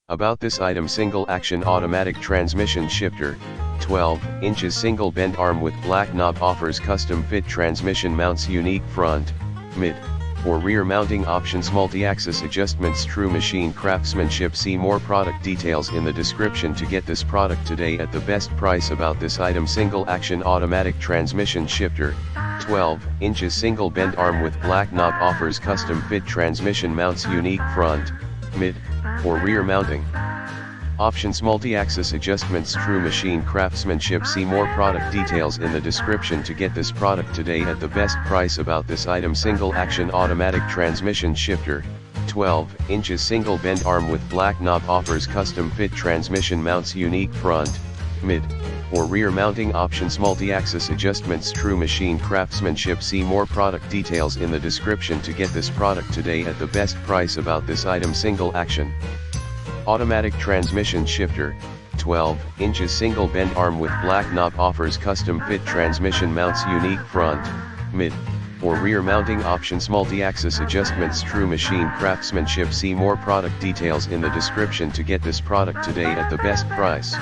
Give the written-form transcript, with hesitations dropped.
About this item: single action automatic transmission shifter, 12 inches single bend arm with black knob, offers custom fit transmission mounts, unique front, mid, or rear mounting options, multi-axis adjustments, true machine craftsmanship. See more product details in the description to get this product today at the best price. About this item: single action automatic transmission shifter, 12 inches single bend arm with black knob, offers custom fit transmission mounts, unique front, mid, or rear mounting options, multi-axis adjustments, true machine craftsmanship. See more product details in the description to get this product today at the best price. About this item: single action automatic transmission shifter, 12 inches single bend arm with black knob, offers custom fit transmission mounts, unique front, mid, or rear mounting options, multi-axis adjustments, true machine craftsmanship. See more product details in the description to get this product today at the best price. About this item: single action automatic transmission shifter, 12 inches single bend arm with black knob, offers custom fit transmission mounts, unique front, mid, or rear mounting options, multi-axis adjustments, true machine craftsmanship. See more product details in the description to get this product today at the best price.